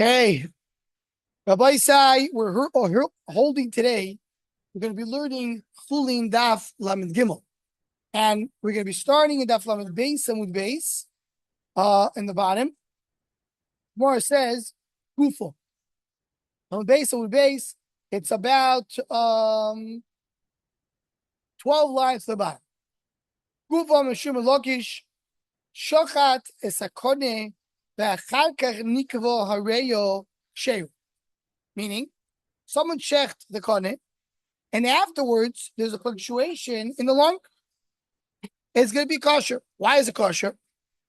Hey, Rabbi Isai, we're holding today. We're going to be learning Chulin Daf Lamed Gimel, and we're going to be starting in Daf Lamed Beis Samud Beis, in the bottom. Gemara says Gufo. Lamed Beis Samud Beis. It's about 12 lines to the bottom. Gufo Meshum Lokish Shochat Esakone Ve'achar Kach Nikvo Hareyo Shehu. Meaning, someone checked the kone, and afterwards there's a punctuation in the lung. It's going to be kosher. Why is it kosher?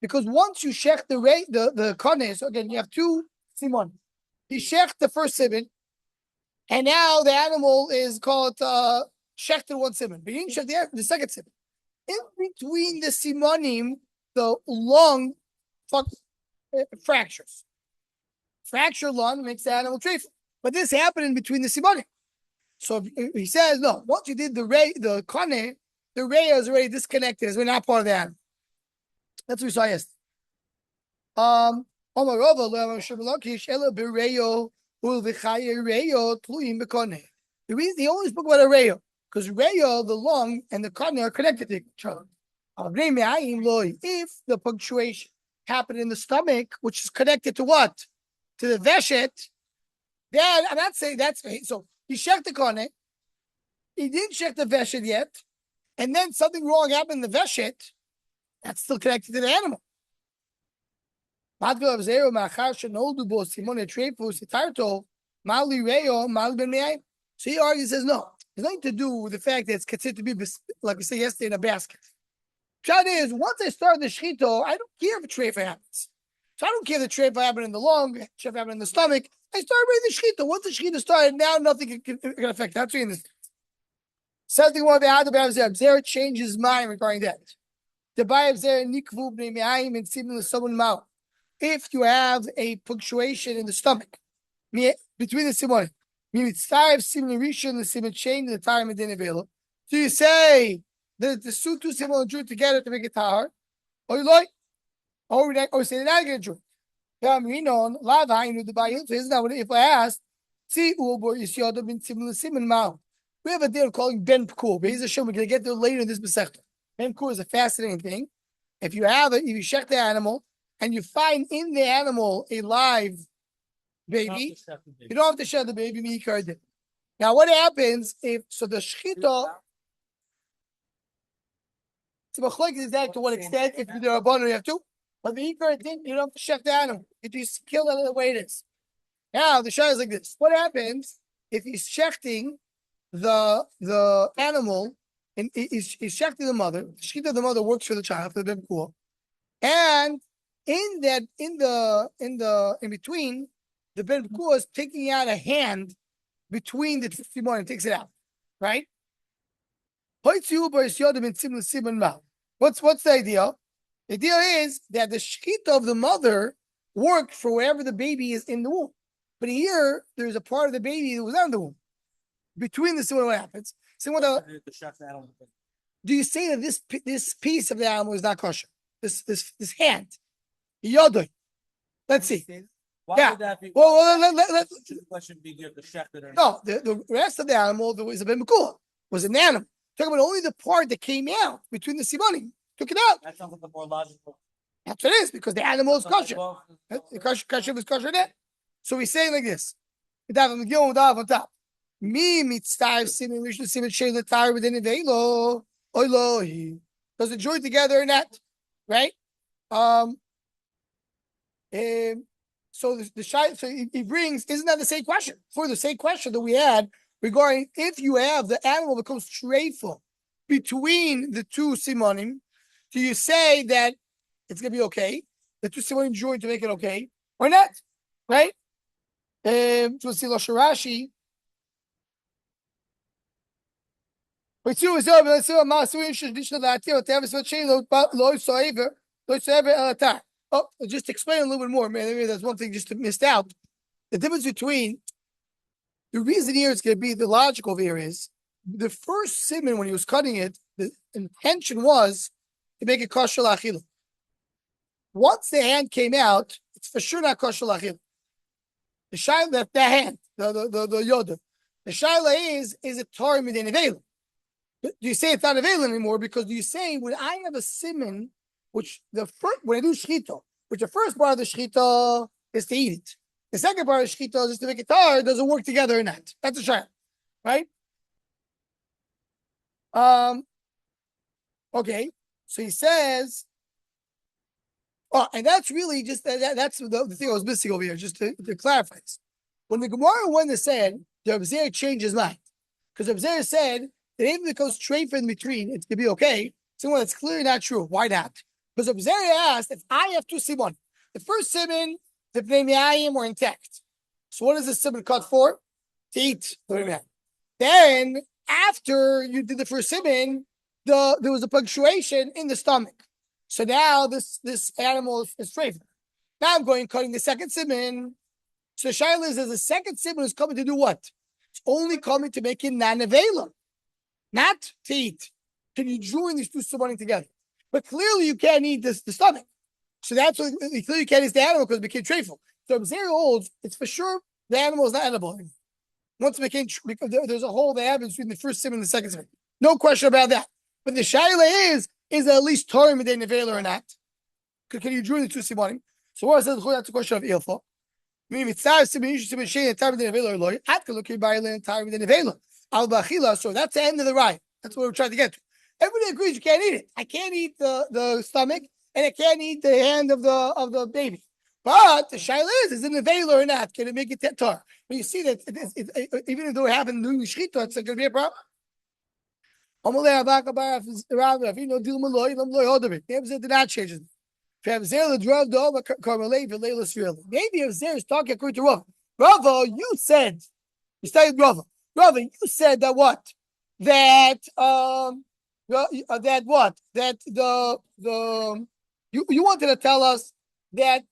Because once you check the kone, so again you have two simon. He checked the first simon, and now the animal is called shechted one simon. But he didn't check the second simon. In between the simonim, the lung fractures. Fracture lung makes the animal treif. But this happened in between the simonim. So he says, no, once you did the kone, the reya is already disconnected, as we're not part of the animal. That's what we saw yesterday. The reason he only spoke about a reya, because reya, the lung, and the kone are connected to each other. If the punctuation happened in the stomach, which is connected to what? To the veshet, then I'm not saying that's so. He checked the kone, he didn't check the veshet yet, and then something wrong happened in the veshet. That's still connected to the animal. So he argues, says no. It's nothing to do with the fact that it's considered to be, like we said yesterday, in a basket. Shot is, once I start the shechito, I don't care if a treifa happens. So I don't care if the treifa happened in the lung, treifa happened in the stomach. I started reading the shechita. Once the shechita started, now nothing can affect. That's reading this. Something more about the Abzer changed his mind regarding that. The Abzer nikvu bnei me'ayim and simin l'sobun mouth. If you have a punctuation in the stomach between the simon, mitzvah simin rishon the simin chain the time and then available. So you say the two simon drew together to make it tahar, or you like, or say they're not going to drew. Isn't that what if I asked? See, we have a deal calling Ben Pkur. But he's a show. We're going to get to later in this Masechta. Ben Pkur is a fascinating thing. If you have it, if you check the animal and you find in the animal a live baby, you don't have to shed the baby. Now, what happens if the shechita? So is that to what extent? If there are a bundle, you have to. But the ikar thing, you don't have to check the animal. You just kill it the way it is. Now the shah is like this. What happens if he's checking the animal and he's checking the mother? The shechita of the mother works for the child, for the baby cool. And in between, the baby cool is taking out a hand between the simon and takes it out. Right? What's the idea? The idea is that the shechita of the mother worked for wherever the baby is in the womb. But here, there's a part of the baby that was out of the womb. Between the two, what happens? So do you say that this piece of the animal is not kosher? This hand. Yodoi. Let's see. Why would that be? Well, the question be give the shechted? No, the rest of the animal was a bimukula, was an animal. Talking about only the part that came out between the simanim. Took it out. That sounds like a more logical. That's what it is, because the animal is kosher. The kosher was kosher there. So we say like this. Does it join together or not? Right? So he brings, isn't that the same question? For the same question that we had regarding if you have the animal becomes treiful between the two simonim, do you say that it's going to be okay? The two simonim join to make it okay or not? Right? So let's see Rashi. Oh, just explain a little bit more. Maybe there's one thing just missed out. The difference between the reason here it's going to be the logical here is the first simon when he was cutting it, the intention was to make it kosher l'achila. Once the hand came out, it's for sure not kosher l'achila. The shaila, that hand, the yoda. The shaila is it Torah midin available? Do you say it's not available anymore because you say when I have a siman, which when I do shchita, which the first part of the shchita is to eat it. The second part of the shchita is to make it tar, doesn't work together or not. That's a shaila, right? Okay, so he says, oh, and that's really just that's the thing I was missing over here, just to clarify this. When the Gemara went said the Abzir changed his mind, because Abzir said that even if it goes straight in between, it's gonna be okay. So that's clearly not true. Why not? Because Abzir asked if I have two simon. The first simon, the pneimiayim were intact. So what is the simon cut for? To eat. Then after you did the first simon, there was a punctuation in the stomach. So now this animal is favored. Now I'm going cutting the second simon. So the shaila is the second simon is coming to do what? It's only coming to make it non-available, not to eat. Can you join these two simonim together? But clearly you can't eat the stomach. So that's what clearly you can't eat the animal because it became treiful. So Abzir holds it's for sure the animal is not edible anymore. Once it became, because there's a hole that happens between the first simon and the second simon. No question about that. But the shaila is it at least Torah midin available or not? Can you join the two simonim? So what says that's a question of ilfa. So that's the end of the ride. That's what we're trying to get to. Everybody agrees you can't eat it. I can't eat the stomach, and I can't eat the hand of the baby. But the shaila is it available or not? Can it make it tar? When you see that, even though it happened during the shechita, it's going to be a problem. Did not change it. Maybe if Zer is talking according to Rava. Rava, you said, you studied Rava. Rava, you said that what? That that what? That you wanted to tell us that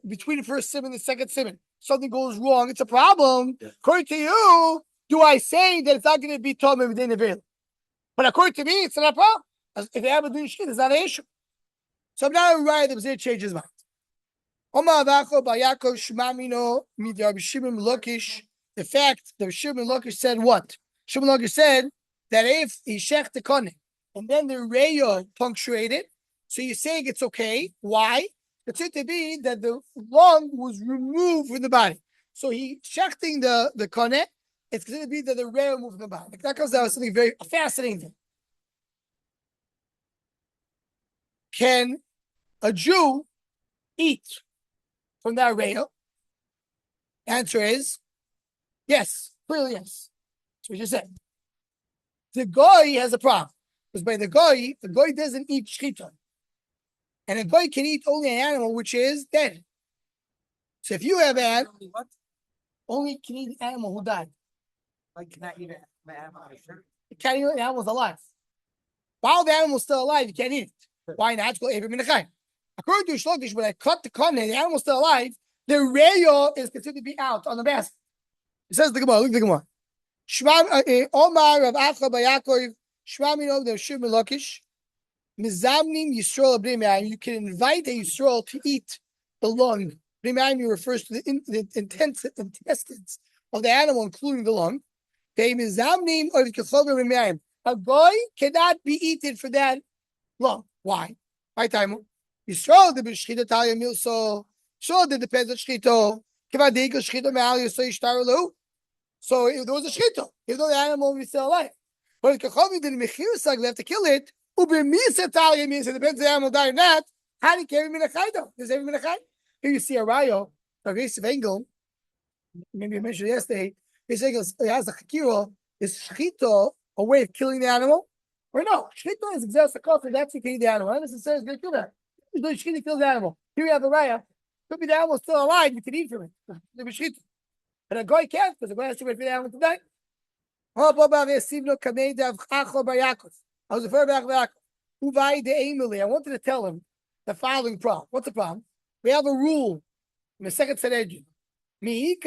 between the first simon and the second simon, something goes wrong. It's a problem. Yeah. According to you, do I say that it's not going to be told within the veil? But according to me, it's not a problem. If they have a do shit, it's not an issue. So I'm not right. The B'zir changed his mind. The fact that Shimon Lakish said what? Shimon Lakish said that if he shech the kohen and then the rayo punctuated, so you're saying it's okay. Why? It's it to be that the lung was removed from the body. So he shechting the kohen. It's going to be that the rayo moved from the body. That comes down to something very fascinating thing. Can a Jew eat from that rail? Answer is yes, clearly yes. That's what you just said. The goy has a problem because by the goy doesn't eat shchita, and a goy can eat only an animal which is dead. So if you have an only can eat an animal who died. Like cannot eat an animal. You can't eat an animal alive. While the animal's still alive, you can't eat it. Why not? According to Shlokish, when I cut the kohen, the animal's still alive, the rayo is considered to be out on the basket. It says the Gemara, look at the Gemara. Omar of Acha Bayakov, Shmamino the Shimon Lakish, Mizamnim Yisrael B'nei. You can invite a Yisrael to eat the lung. B'nei refers to the intestines of the animal, including the lung. Mizamnim or the Kechol B'nei. A goy cannot be eaten for that lung. Why? My time. Yisrael the b'shchita talia milso. Sure, it depends on shchito. Kivadika shchita me'al yisrael yishtaru. So if there was a shchita, if the animal will be still alive, but if kachavim did mechirusag, they have to kill it. Ubemisa talia means it depends if the animal died or not. How do you carry minachaydo? Does every minachay? Here you see a rayo, a race of angle. Maybe I mentioned yesterday. This angle has a chakiro. Is shchita a way of killing the animal? Or no, shchita is exhaust the cough and that's to kill the animal. Not necessarily going to kill that. It's shchita kills the animal. Here we have the raya. Could be the animal still alive. You can eat from it. But a guy can't because the guy has to wait for the animal to die. I was referring back to Yaakov. I wanted to tell him the following problem. What's the problem? We have a rule in the second Sanhedrin. Is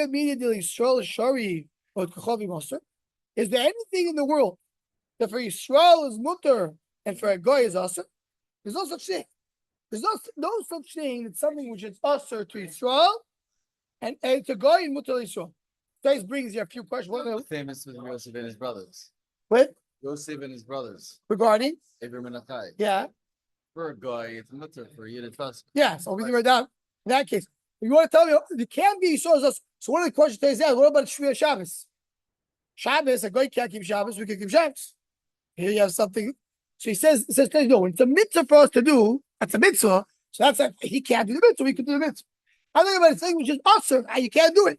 there anything in the world that for Yisrael is mutter and for a guy is awesome? There's no such thing. There's no such thing. It's something which is usher to Yisrael and to go in Mutar Yisrael. This brings you a few questions. What Famous with Yosef and his brothers. what Yosef and his brothers. regarding? Abraham and Achai. Yeah, For a guy, it's mutter for you to trust. yeah. So we can write down in that case. You want to tell me you can't be Yisrael? So one of the questions is that what about Shmir Shabbos? Shabbos, a guy can't keep Shabbos. We can keep Shabbos. Here you have something. So he says no. It's a mitzvah for us to do. That's a mitzvah. So that's like he can't do the mitzvah. We can do the mitzvah. I'm talking about a thing which is awesome. You can't do it.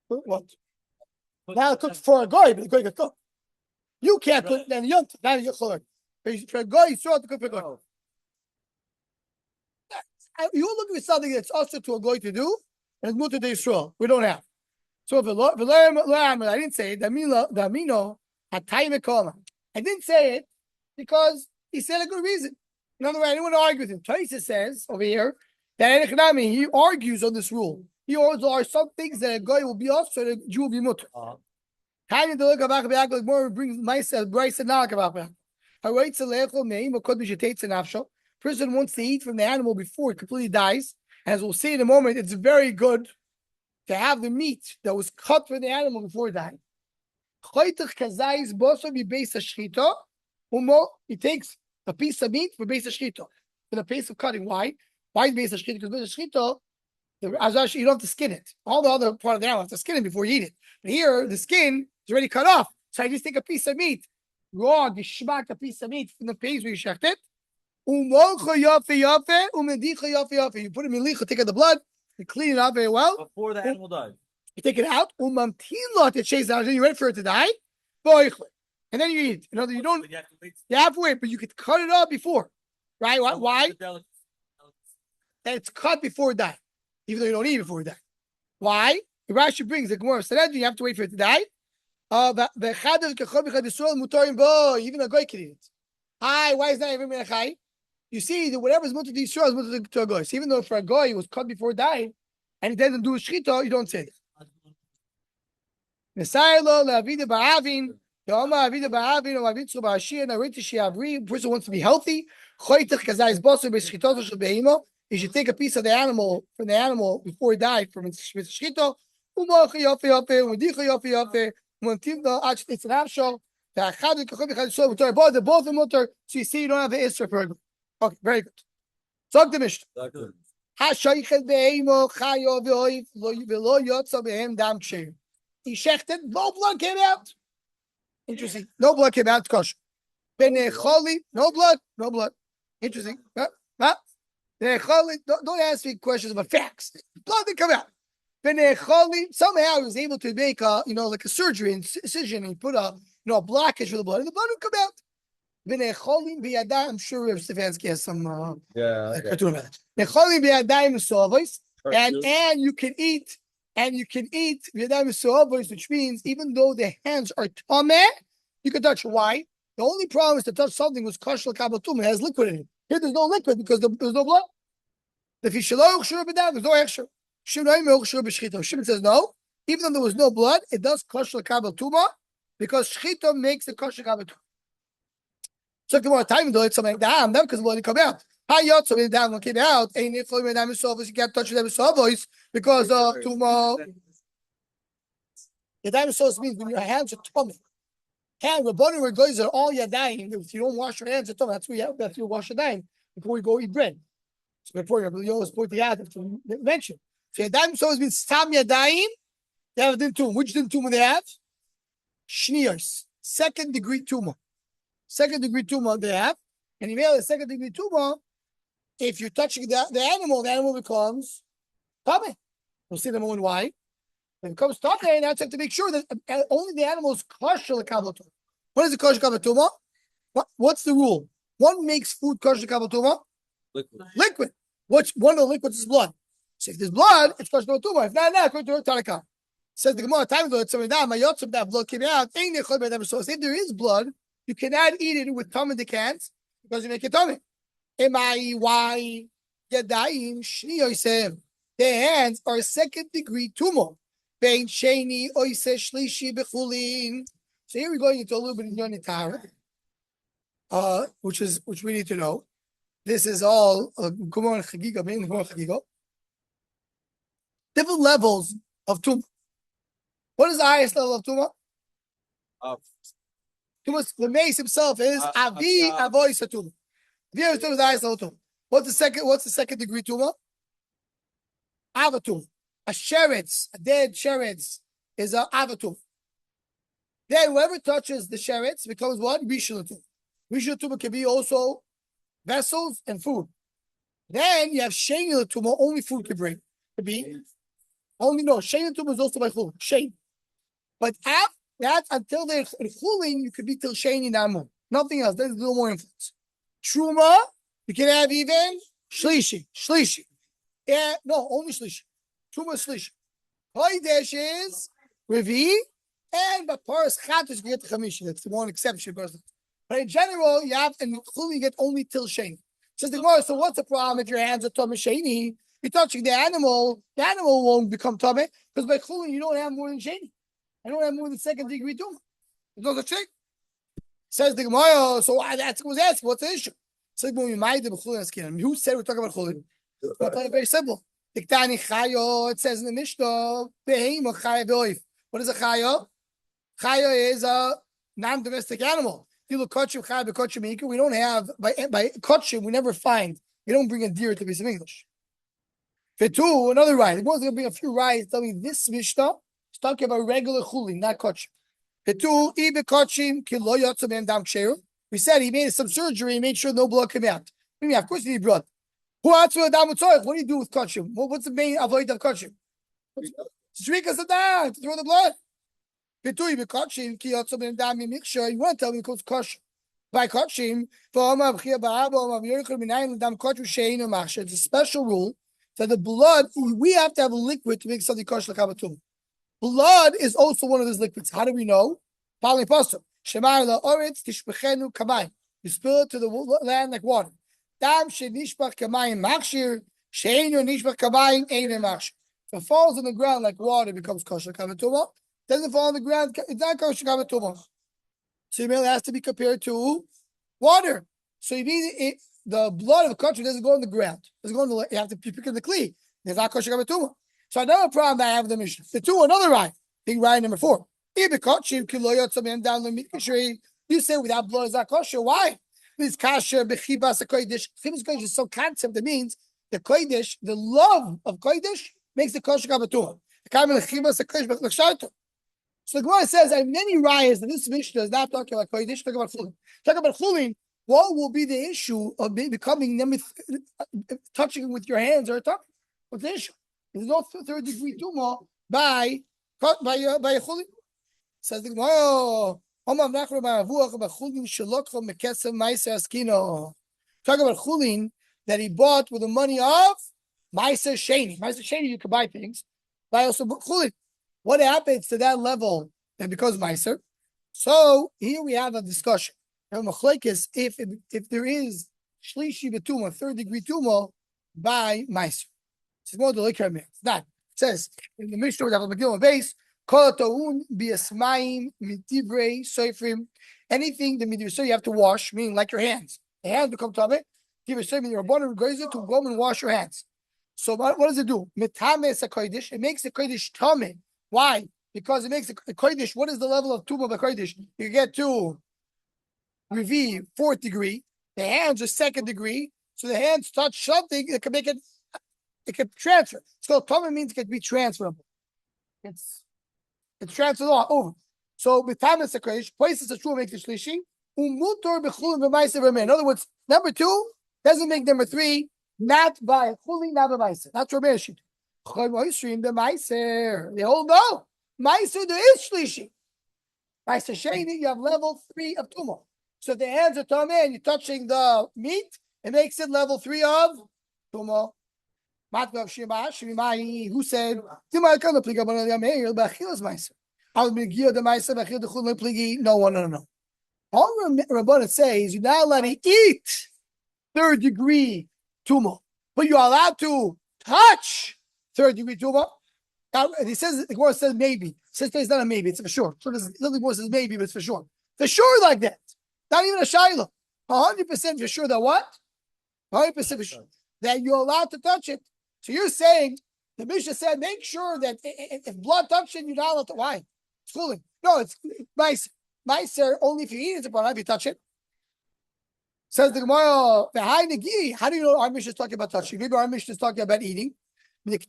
What? Now it cooks for a guy, but the guy can cook. You can't cook, then you don't. Now you're chulin. For a guy, you still have to cook for a guy. You're looking for something that's also to a guy to do, and it's mutter to Yisrael. We don't have. So I didn't say it. I didn't say it because he said a good reason. In other words, I didn't want to argue with him. Taisa says over here that he argues on this rule. He also are some things that a guy will be off, so the Jew will be mutter. Kind of the look about more brings myself Bryce and Nalakabak. Person wants to eat from the animal before it completely dies. As we'll see in a moment, it's very good to have the meat that was cut from the animal before it died. He takes a piece of meat for base of shchita, for the piece of cutting. Why? Why is base of shchita? Because base of shchita, you don't have to skin it. All the other part of the animal have to skin it before you eat it. But here, the skin is already cut off. So I just take a piece of meat, raw, geschmack, a piece of meat from the place where you shecht it. You put it in licha, take out the blood, you clean it out very well. Before the animal dies. You take it out, then you wait for it to die, and then you eat. You know, you don't. You have to wait, but you could cut it off before, right? Why? It's cut before it died, even though you don't eat it before it died. Why? The Rashi brings the Gemara said you have to wait for it to die. Even a guy can eat it. Why is that even a chai? You see that whatever is mutter to Yisrael is mutter to a guy. So even though for a guy it was cut before it died, and he doesn't do a shchita, you don't say it. Person wants to be healthy. He should take a piece of the animal from the animal before he died from its shchita. It's an afshal. They're both in mutter, so you see you don't have the isra for. Okay, very good. Talk to Mishnah. He shechted, no blood came out. Interesting. No blood came out. Kosher. No blood. Interesting. Don't ask me questions about facts. Blood didn't come out. Somehow he was able to make like a surgery, incision, and put a blockage for the blood, and the blood would come out. I'm sure Stefanski has some cartoon about it. And you can eat which means even though the hands are tameh, you can touch. Why? The only problem is to touch something was kosher kabatum. It has liquid in it. Here there's no liquid because there's no blood. The fishaloch there's no extra. Shimon says no. Even though there was no blood, it does kosher kabatuma because shchita makes the kosher kabatuma. So more time to do it, something down, not because blood come out. How you also when down came out, ain't it for me you can't touch them voice because of tumor. The diamond sauce means when your hands are tummy. Hand the body where goes are all you're dying. If you don't wash your hands, that's where you wash your dying before you go eat bread. So before you always point the out to mention. So your diamond sauce means tam yadayim. They have a din tumor. Which din tumor they have? Shniers. Second degree tumor. Second degree tumor they have. And if you have a second degree tumor, if you're touching the animal becomes tummy. We'll see in a moment why. When it comes to tummy, now you have to make sure that only the animal is kosher l'kavatuma. What is the kosher l'kavatuma? What's the rule? One makes food kosher l'kavatuma? Liquid. What's one of the liquids is blood. So if there's blood, it's kosher l'kavatuma. If not, according to Tanakh. Says the Gemara, time ago, that blood came out. So if there is blood, you cannot eat it with tummy decants because you make it tummy. Why? The hands are second degree tumor. So here we're going into a little bit of Yonitara. which we need to know. This is all Gemara Chagiga, mainly Gemara Chagiga. Different levels of tumah. What is the highest level of tumah? The mace himself is Avi Avoy Satumah. Avi Avoy Satumah is the highest level of tumah. What's the second degree tumah? Avatum. A sheretz, a dead sheretz, is a avatum. Then whoever touches the sheretz becomes what? Rishon tumah. Rishon tumah can be also vessels and food. Then you have sheni tumah, only food can bring. Could be only sheni tumah is also by chulin. Sheni. But after that, until they're chulin, you could be till sheni namu. Nothing else. There's no more influence. Truma, you can have even shlishi. Shlishi. Yeah, no, only shlishi. Truma shlishi. Kodesh is revi, and but paras chatos you get the chamishi. That's the one exception. But in general, you have and chulin you get only till sheni. Says the Gemara. So what's the problem if your hands are tummy sheni? You're touching the animal won't become tummy because by chulin you don't have more than sheni. I don't have more than second degree tumah. There's no such thing. Says the Gemara. So that's what was asking. What's the issue? Says when we might the chulin skin. Who said we're talking about chulin? Very simple. It says in the Mishnah, what is a chayo? Chayo is a non-domestic animal. We don't have, by kotchim, we never find, we don't bring a deer to be some English. Two, another ride. It was going to bring a few rides. Tell me this Mishnah is talking about regular chulin, not kotchim. Two, we said he made some surgery, he made sure no blood came out. Of course you need blood. What do you do with kotchim? What's the main avoid of kotchim? Shrikas the down to throw the blood. You want to tell me it goes kosher. By kotchim, it's a special rule that the blood, we have to have a liquid to make something kosher like Habatum. Blood is also one of those liquids. How do we know? Following pasuk. You spill it to the land like water. Dam shenishbach kamayim machshir, sheinu nishbach kamayim einem machshir. If it falls on the ground like water, it becomes kosher kavatuma. Doesn't fall on the ground, it's not kosher kavatuma. So it has to be compared to water. So you need the blood of a kosher doesn't go on the ground. It doesn't go on the. You have to pick up the kli. It's not kosher kavatuma. So another problem that I have with the mission. The two, another ride. Big ride number 4. You say without blood is not kosher. Why? This kasher bechibas kodesh. Chibas kodesh is so concept that means the kodesh, the love of kodesh, makes the kosher kabatur. So the Gemara says, I have many rayas that this Mishnah is not talking about kodesh, talking about chulin. Talking about chulin, what will be the issue of becoming touching with your hands or touching? What's the issue? There's no third degree tumah by a chulin. Says the Gemara. Talk about chulin that he bought with the money of Meiser Sheni. Meiser Sheni, you can buy things. Buy also chulin. What happens to that level that becomes Meiser? So here we have a discussion. If there is shlishi betuma, third degree tumah by Meiser. It's more the liquor man. It's not. It says in the Mishnah we have a Megillah base. Anything the midivrei, so you have to wash, meaning like your hands. The hands become tameh. Your body goes to go and wash your hands. So what does it do? It makes the kodesh tameh. Why? Because it makes the kodesh. What is the level of tumah by kodesh? You get to revi 4th degree. The hands are 2nd degree. So the hands touch something that can make it. It can transfer. So tameh means it can be transferable. It's transferred over. So b'tamis hakodesh, places the shul makes the shlishi. Umutor b'chulin b'maiser. In other words, number 2 doesn't make number 3 not by chulin, not by maiser. That's what Ramesh should. The maiser. They all know maiser there is shlishi. Maiser sheni, you have level 3 of tumah. So if the hands are tameh and you're touching the meat, it makes it level 3 of tumah. Who said, no, no. All Rabbanah says you're not allowed to eat 3rd degree tumah, but you're allowed to touch 3rd degree tumah. Now, he says, the Gemara says maybe. It says it's not a maybe, it's for sure. So the Gemara says maybe, but it's for sure. For sure like that. Not even a shiloh. 100% for sure that what? 100% for sure that you're allowed to touch it. So you're saying the Mishnah said, make sure that if blood touches it, you're not allowed to. Why? It's Chulin. No, it's nice. Nicer only if you eat it, it's if you touch it. Says the Gemara, how do you know our Mishnah is talking about touching? Maybe our Mishnah is talking about eating. Then it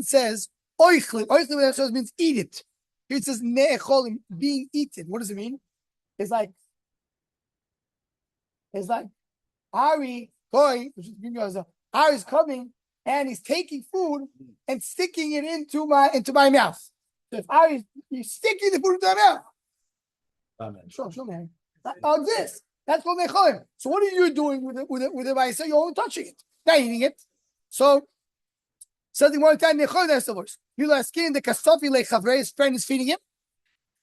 says, oichlin. Oichlin means eat it. Here it says, ne'echolim, being eaten. What does it mean? It's like Ari, Ari is coming and he's taking food and sticking it into my mouth. So if Ari is sticking the food into my mouth, show me. Like this. That's what they call him. So what are you doing with it? With it? I say you're only touching it, not eating it. So something more time that's the worst. You like skin the kastofi like his friend is feeding him.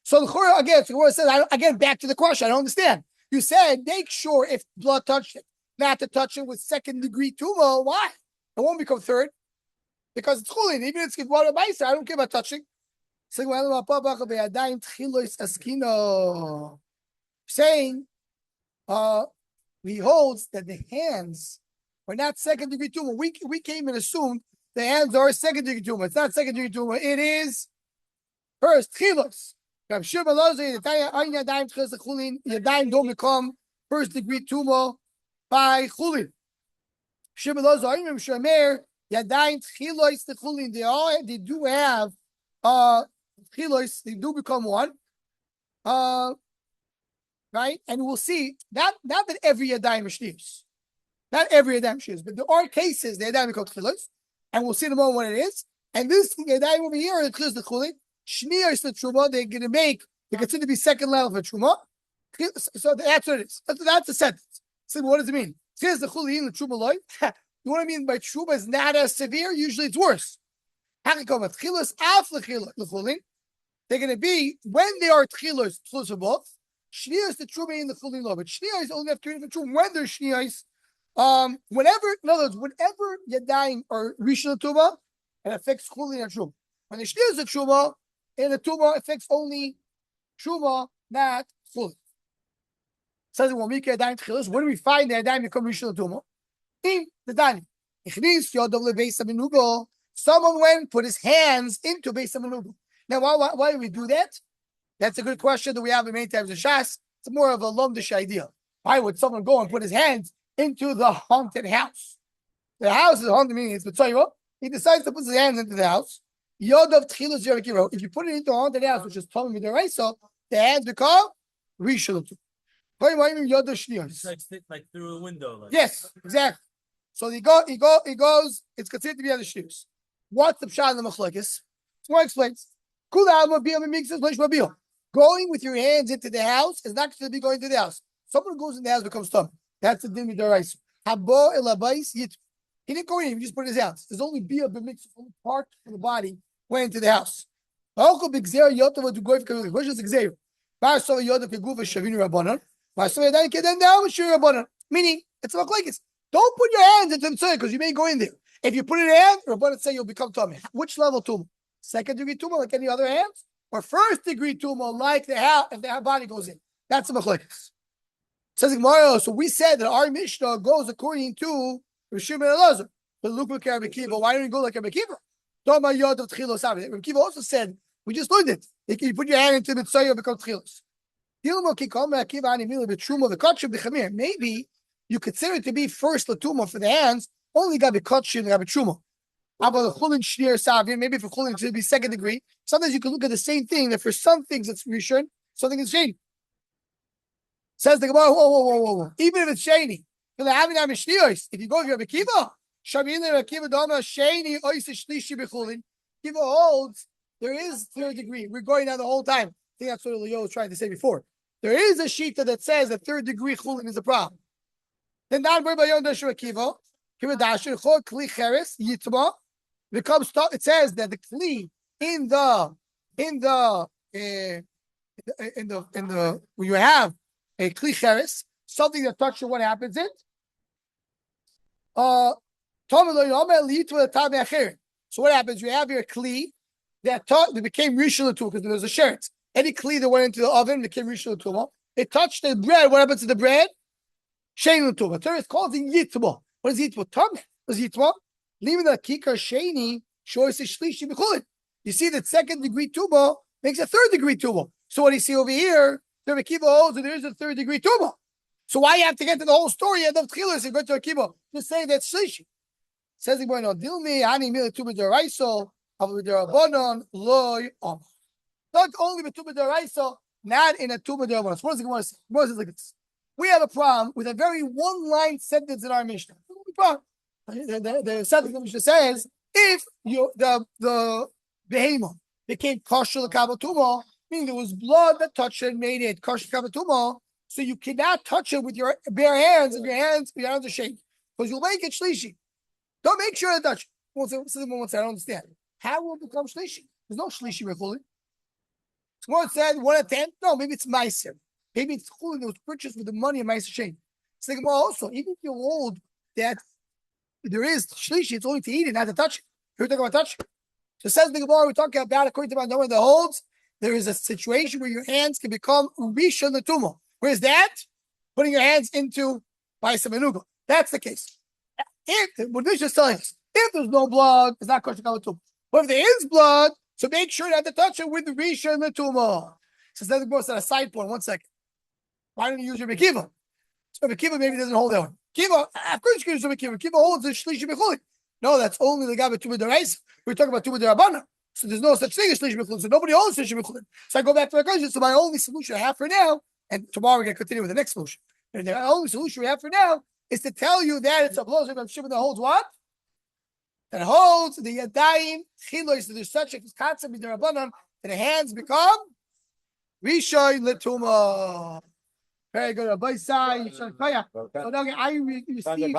So the Chura again, the Chura says again back to the question. I don't understand. You said make sure if blood touched it, not to touch it with second degree tumor. Why? It won't become third because it's Chulin. Even if it's water meiser, I don't care about touching. Saying, he holds that the hands are not second degree tumor. We came and assumed the hands are second degree tumor. It's not second degree tumor. It is first chilos. Yadayim don't become first degree tumor by Chulin. They do have chilos. They do become one. Right? And we'll see not that every Yadayim shnius. Not every Yadayim shnius, but there are cases the Yadayim called chilos, and we'll see in a moment what it is. And this Yadayim over here includes the Chulin. Shnius the Truma, they're going to make, they consider to be second level for Truma. So that's what it is. That's the sentence. So what does it mean? Here's the Chulin, the Truma loy. You know what I mean by Truma is not as severe, usually it's worse. They're going to be, when they are chilos, chilos for both, Shnius the Truma in the Chulin law, but Shnius only have to read the Truma. When there's Shnius, whenever, in other words, whenever Yadayim or Rishon Truma, it affects Chulin and Truma. When the Shnius the Truma, and the Truma affects only Truma, not Chulin. Says when we get Yadayim Tchilos, when do we find the Yadayim become Rishon Truma? In the Dani. Someone went put his hands into Beis HaMenugo. Now, why do we do that? That's a good question that we have many times in Shas. It's more of a lumdish idea. Why would someone go and put his hands into the haunted house? The house is haunted, meaning it's Mitzvah. He decides to put his hands into the house. Yodav Tchilos Yerakiro. If you put it into a haunted house, which is Tommy Midaraisa, the hands become Rishon. It's like through a window. Yes, exactly. So he goes, it's considered to be on the shoes. What's the pshat in the machlokes? More explains. Going with your hands into the house is not going to be going to the house. Someone who goes in the house becomes tummy. That's the din midaraisa. Habo elabais yit. He didn't go in. He just put his hands. There's only bia b'mikzah, only part of the body went into the house. Also b'gzeir yotav to go if you which is gzeir. Barso yotav keguva shavinu rabbanon. Barso yadan keden down shavinu rabbanon. Meaning it's a machlokes. Don't put your hands into the because you may go in there. If you put it in your hand, rabbanon say you'll become tummy. Which level tumor? Second degree tumor like any other hands, or first degree tumor like the house if the body goes in. That's the machlokes. Says Mario. So we said that our Mishnah goes according to Rishon ben Elazar. But look like Rabbi Kiva. Why don't you go like Rabbi Kiva? Rabbi Kiva also said we just learned it. If you put your hand into the mitzvah, you become tchilos. Maybe you consider it to be first the tumor for the hands. Only got the kachim and got the truma. How about the Chulin Shnir Savin? Maybe for Chulin to be second degree. Sometimes you can look at the same thing that for some things it's Rishon, something is shady. Says the Gemara, whoa. Even if it's shady, if you go to Rabbi Kiva, Kiva holds there is third degree. We're going down the whole time. I think that's what Leo was trying to say before. There is a shita that says that third degree Chulin is a problem. Then down by Rabbi Kiva, Kli Cheres Yitma becomes. It says that the kli in the when you have a kli cheres, something that touches what happens it. So what happens? You have your kli that became rishon l'tumah because there was a sheret. Any kli that went into the oven became rishon l'tumah. It touched the bread. What happens to the bread? Shein l'tumah. Torah is called the yitma. What is yitma? Tum. What is yitma? Leaving the kikar sheni shows the shlishi b'chulin. You see that second degree tumah makes a third degree tumah. So what do you see over here? The Akiva holds that there is a third degree tumah. So why you have to get to the whole story of Tchilas and go to Akiva? Just say that's shlishi. Says the boy, no, dilmi, ani mila tumah deraiso, avu derabanon, loy om. Not only with tumah deraiso, not in a tumah derabanon. What does the Gemara say? The Gemara says like this. We have a problem with a very one-line sentence in our Mishnah. The sentence of the Mishnah says, if the behemoth became kosher l'kabel tumah, meaning there was blood that touched it and made it kosher l'kabel tumah, so you cannot touch it with your bare hands if your hands are shaking, because you'll make it shlishi. Don't make sure to touch it. I don't understand. How will it become shlishi? There's no shlishi rechulin. Someone said 1 at 10. No, maybe it's meiser. Maybe it's chulin that was purchased with the money of meiser shein. It's like also, even if you're old, that there is shlishi, it's only to eat it, not to touch it. We're talking about touch it. So says the Gemara, we're talking about according to no one that holds. There is a situation where your hands can become urisha l'tumah. Where's that? Putting your hands into ba'isa menuga. That's the case. If what this is telling us, if there's no blood, it's not kosher l'tumah. But if there is blood, so make sure not to touch it with the risha l'tumah. So says the Gemara, said a side point. 1 second. Why don't you use your mekiva? So mekiva maybe doesn't hold that one. Kiva, of course you can use your mekiva. Kiva holds the shlishi b'chulin. No, that's only the guy with tumah deraisa. We're talking about tumah derabana. So there's no such thing as shlishi b'chulin. So nobody owns shlishi b'chulin. So I go back to my question. So my only solution I have for now, and tomorrow we're going to continue with the next solution. And the only solution we have for now is to tell you that it's a blow of Shimon that holds what? That holds the yadayim chilos. There's such a concept in the rabbanon that the hands become rishoy l'tumah. Very good. Rabbi Sai, so now I receive.